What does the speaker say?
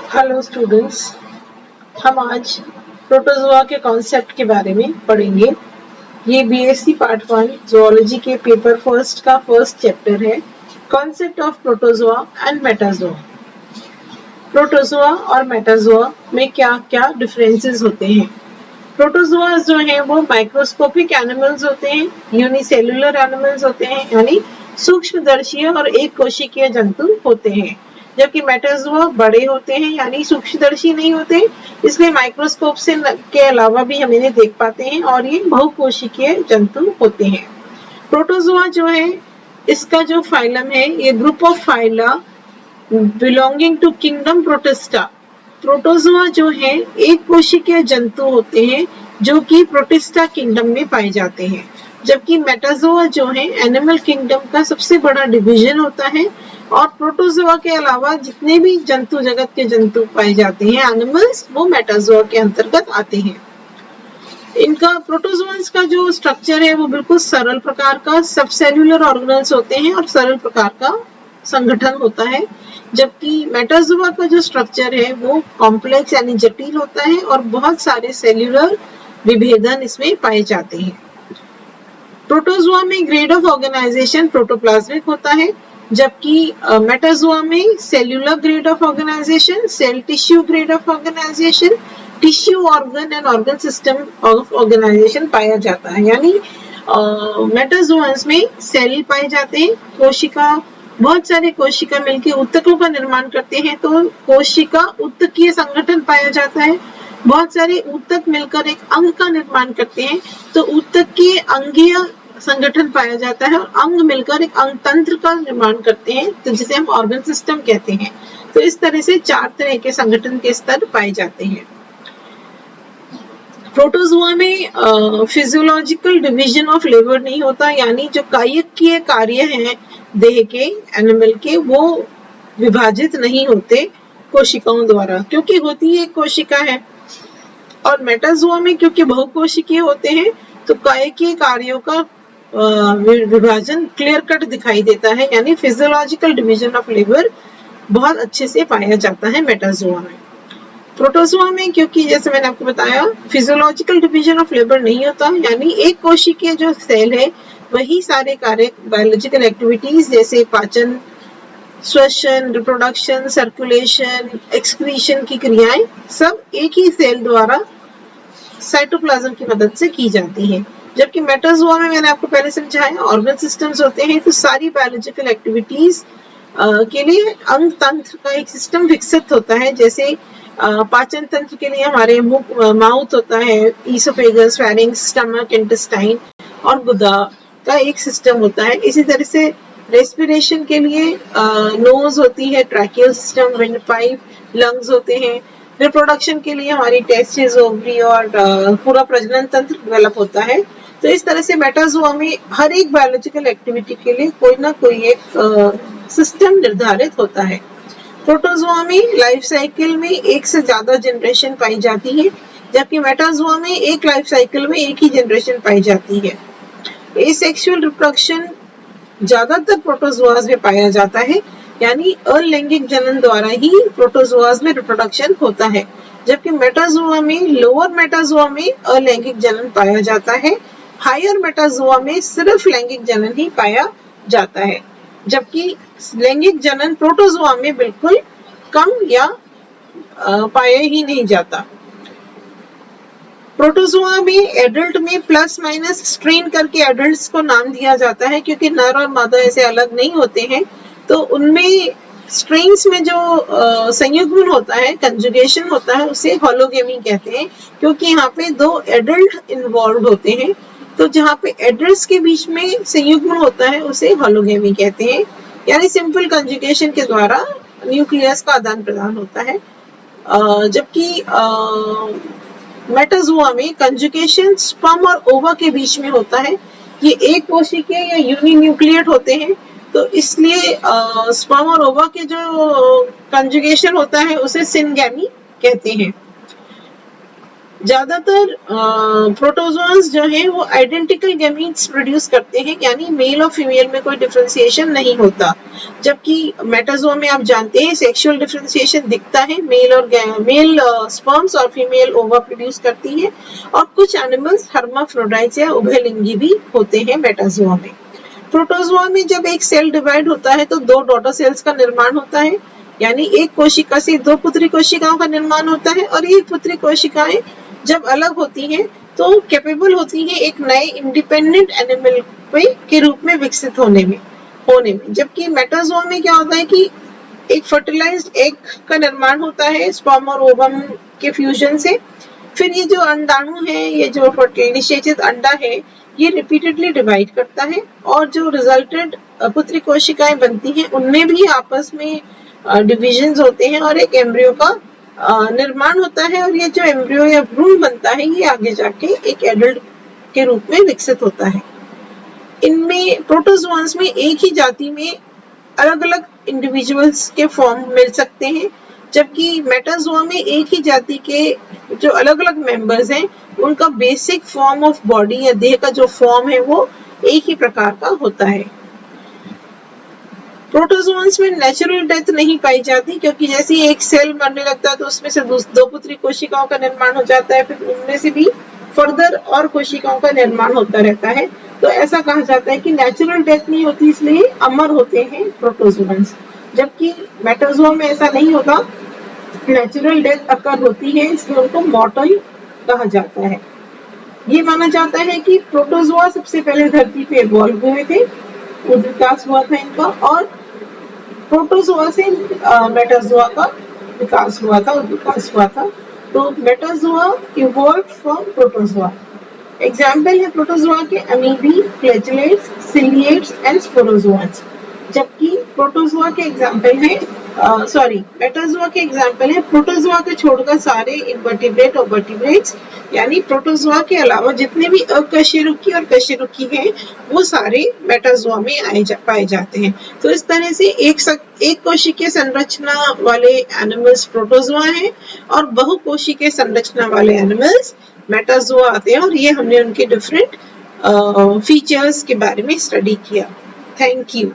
Hello students, हम आज protozoa के कॉन्सेप्ट के बारे में पढ़ेंगे। ये बीएससी पार्ट 1 ज़ूलॉजी के पेपर फर्स्ट का फर्स्ट चैप्टर है, concept of protozoa and Metazoa. Protozoa और मेटाजोआ में क्या क्या डिफरेंसेस होते हैं? प्रोटोजोआ जो हैं वो माइक्रोस्कोपिक एनिमल्स होते हैं, यूनिसेलुलर एनिमल्स होते हैं यानी सूक्ष्मदर्शीय और एक कोशिकीय जंतु होते हैं, जबकि मेटाजोआ बड़े होते हैं यानी सूक्ष्मदर्शी नहीं होते, इसलिए माइक्रोस्कोप से के अलावा भी हम इन्हें देख पाते हैं और ये बहुकोशिकीय जंतु होते हैं। प्रोटोजोआ जो है इसका जो फाइलम है ये group of phyla belonging to kingdom Protista. Protozoa जो है एक कोशिकीय जंतु होते हैं जो कि प्रोटिस्टा किंगडम में पाए जाते हैं, जबकि मेटाजोआ जो है एनिमल किंगडम का सबसे बड़ा डिवीजन होता है और प्रोटोजोआ के अलावा जितने भी जंतु जगत के जंतु पाए जाते हैं एनिमल्स, वो मेटाजोआ के अंतर्गत आते हैं। इनका प्रोटोजोन्स का जो स्ट्रक्चर है वो बिल्कुल सरल प्रकार का सब सेल्यूलर ऑर्गेनल्स होते हैं और सरल प्रकार का संगठन होता है, जबकि मेटाजोआ का जो स्ट्रक्चर है वो कॉम्प्लेक्स यानी जटिल होता है और बहुत सारे सेल्यूलर विभेदन इसमें पाए जाते हैं। प्रोटोजोआ में ग्रेड ऑफ ऑर्गेनाइजेशन प्रोटोप्लाज्मिक होता है, जबकि मेटाजोआ में cellular grade of organisation, cell tissue grade of organisation, tissue organ and organ system of organisation पाया जाता है। यानी मेटाजोआंस में सेल पाए जाते हैं, कोशिका, बहुत सारे कोशिका मिलकर ऊतकों का निर्माण करते हैं तो कोशिका ऊतकीय संगठन पाया जाता है। बहुत सारे ऊतक मिलकर एक अंग का निर्माण करते हैं तो ऊतकीय अंगीय संगठन पाया जाता है और अंग मिलकर एक अंग तंत्र का निर्माण करते हैं तो जिसे हम ऑर्गन सिस्टम कहते हैं। तो इस तरह से 4 तरह के संगठन के स्तर पाए जाते हैं। प्रोटोजोआ में फिजियोलॉजिकल डिवीजन ऑफ लेबर नहीं होता, यानी जो कायिकीय कार्य हैं देह के एनिमल के वो विभाजित नहीं होते कोशिकाओं द्वारा, क्योंकि होती एक कोशिका है। और मेटाजोआ में क्योंकि बहुकोशिकीय होते हैं तो कायिकीय कार्यों का विभाजन क्लियर कट दिखाई देता है, यानी फिजियोलॉजिकल डिवीजन ऑफ लेबर बहुत अच्छे से पाया जाता है मेटाजोआ में। प्रोटोजोआ में क्योंकि जैसे मैंने आपको बताया फिजियोलॉजिकल डिवीजन ऑफ लेबर नहीं होता, यानी एक कोशिकीय जो सेल है वही सारे कार्य बायोलॉजिकल एक्टिविटीज जैसे पाचन, श्वसन, रिप्रोडक्शन, सर्कुलेशन, एक्सक्रीशन की क्रियाएं सब एक ही सेल द्वारा साइटोप्लाज्म की मदद से की जाती है। जबकि मेटाजोआ में मैंने आपको पहले समझाया ऑर्गन सिस्टम्स होते हैं, तो सारी बायोलॉजिकल एक्टिविटीज के लिए अंग तंत्र का एक सिस्टम विकसित होता है। जैसे पाचन तंत्र के लिए हमारे माउथ होता है, ईसोफेगस, फेरिंक्स, स्टमक, इंटेस्टाइन और गुदा का एक सिस्टम होता है। इसी तरह से रेस्पिरेशन के लिए नोज होती है, tracheal system, wind pipe, lungs होते हैं। रिप्रोडक्शन के लिए हमारी टेस्टिस, ओवरी और पूरा प्रजनन तंत्र डेवलप होता है। तो इस तरह से मेटाजोआ में हर एक बायोलॉजिकल एक्टिविटी के लिए कोई ना कोई एक सिस्टम निर्धारित होता है। प्रोटोजोआ में लाइफ साइकिल में एक से ज्यादा जनरेशन पाई जाती है, जबकि मेटाजोआ में एक लाइफ साइकिल में एक ही जनरेशन पाई जाती है। एसेक्सुअल रिप्रोडक्शन ज्यादातर प्रोटोजोआज में पाया जाता है, यानी अलैंगिक जनन द्वारा ही प्रोटोजोआज में रिप्रोडक्शन होता है, जबकि मेटाजोआ में, लोअर मेटाजोआ में अलैंगिक जनन पाया जाता है। हायर मेटाजोआ में सिर्फ लैंगिक जनन ही पाया जाता है, जबकि लैंगिक जनन प्रोटोजोआ में बिल्कुल कम या पाया ही नहीं जाता। प्रोटोजोआ में एडल्ट में प्लस माइनस स्ट्रेन करके एडल्ट्स को नाम दिया जाता है, क्योंकि नर और मादा ऐसे अलग नहीं होते हैं, तो उनमें स्ट्रेन्स में जो संयुग्मन होता है, कंजुगेशन होता है, उसे होलोगेमी कहते हैं, क्योंकि यहाँ पे 2 एडल्ट इन्वॉल्व होते हैं। तो जहाँ पे एडल्ट्स के बीच में संयुग्मन होता है उसे होलोगेमी कहते हैं, यानी सिंपल कंजुगेशन के द्वारा न्यूक्लियस का आदान प्रदान होता है। जबकि मेटाजोआ में कंजुगेशन स्पर्म और ओवा के बीच में होता है। ये एक कोशिकीय या यूनिन्यूक्लिएट होते हैं, तो इसलिए स्पर्म और ओवा के जो कंजुगेशन होता है उसे सिनगैमी कहते हैं। ज्यादातर प्रोटोजोआस जो है वो आइडेंटिकल गैमीट्स प्रोड्यूस करते हैं, यानी मेल और फीमेल में कोई डिफरेंशिएशन नहीं होता, जबकि मेटाजोआ में आप जानते हैं सेक्सुअल डिफरेंशिएशन दिखता है, मेल स्पर्म्स और फीमेल ओवा प्रोड्यूस करती है, और कुछ एनिमल्स हर्माफ्रोडाइट्स या उभयलिंगी भी होते हैं मेटाजोआ में। प्रोटोजोआ में जब एक सेल डिवाइड होता है तो दो डॉटर सेल्स का निर्माण होता है, यानी एक कोशिका से दो पुत्री कोशिकाओं का निर्माण होता है, और ये पुत्री कोशिकाएं जब अलग होती हैं तो कैपेबल होती हैं एक नए इंडिपेंडेंट एनिमल के रूप में विकसित होने में। जबकि मेटाजोआ में क्या होता है कि एक फर्टिलाइज्ड एग का निर्माण होता है स्पर्म और ओवम के फ्यूजन से, फिर ये जो अंडाणु है, ये जो निषेचित अंडा है, ये रिपीटेडली डिवाइड करता है, और जो रिजल्टेंट पुत्री कोशिकाएं बनती हैं उनमें भी आपस में डिविजन्स होते हैं और एक एम्ब्रियो का निर्माण होता है, और ये जो एम्ब्रियो या भ्रूण बनता है ये आगे जाके एक एडल्ट के रूप में विकसित होता है। इनमें प्रोटोजोआंस में एक ही जाति में अलग अलग इंडिविजुअल्स के फॉर्म मिल सकते हैं, जबकि मेटाजोआ में एक ही जाति के जो अलग अलग मेंबर्स हैं उनका बेसिक फॉर्म ऑफ बॉडी या देह का जो फॉर्म है वो एक ही प्रकार का होता है। प्रोटोजोआंस में नेचुरल डेथ नहीं पाई जाती, क्योंकि जैसे ही एक सेल मरने लगता है तो उसमें से दो पुत्री कोशिकाओं का निर्माण हो जाता है, फिर उनमें से भी फर्दर और कोशिकाओं का निर्माण होता रहता है, तो ऐसा कहा जाता है कि नेचुरल डेथ नहीं होती, इसलिए अमर होते हैं प्रोटोजोआंस। जबकि मेटाजोआ में ऐसा नहीं होता, नेचुरल डेथ अकर होती है, इसलिए उनको मॉर्टल कहा जाता है। ये माना जाता है कि प्रोटोजोआ सबसे पहले धरती पे इवॉल्व हुए थे, विकास हुआ था इनका, और प्रोटोजोआ से मेटाजोआ का विकास हुआ था। तो Metazoa evolve from protozoa. Example है प्रोटोजोआ के अमीबी, फ्लैजेलेट्स, सिलिएट्स एंड स्पोरोजोआंस। जबकि प्रोटोजोआ के एग्जाम्पल है मेटाजोआ के एग्जाम्पल है प्रोटोजोआ के छोड़कर सारे इनवर्टिब्रेट और वर्टिब्रेट्स, यानी प्रोटोजोआ के अलावा जितने भी अकशेरुकी और कशेरुकी हैं वो सारे मेटाजोआ में पाए जाते हैं। तो इस तरह से एक कोशिकीय संरचना वाले एनिमल्स प्रोटोजोआ हैं और बहुकोशिकीय संरचना वाले एनिमल्स मेटाजोआ आते हैं, और ये हमने उनके डिफरेंट फीचर्स के बारे में स्टडी किया। Thank you.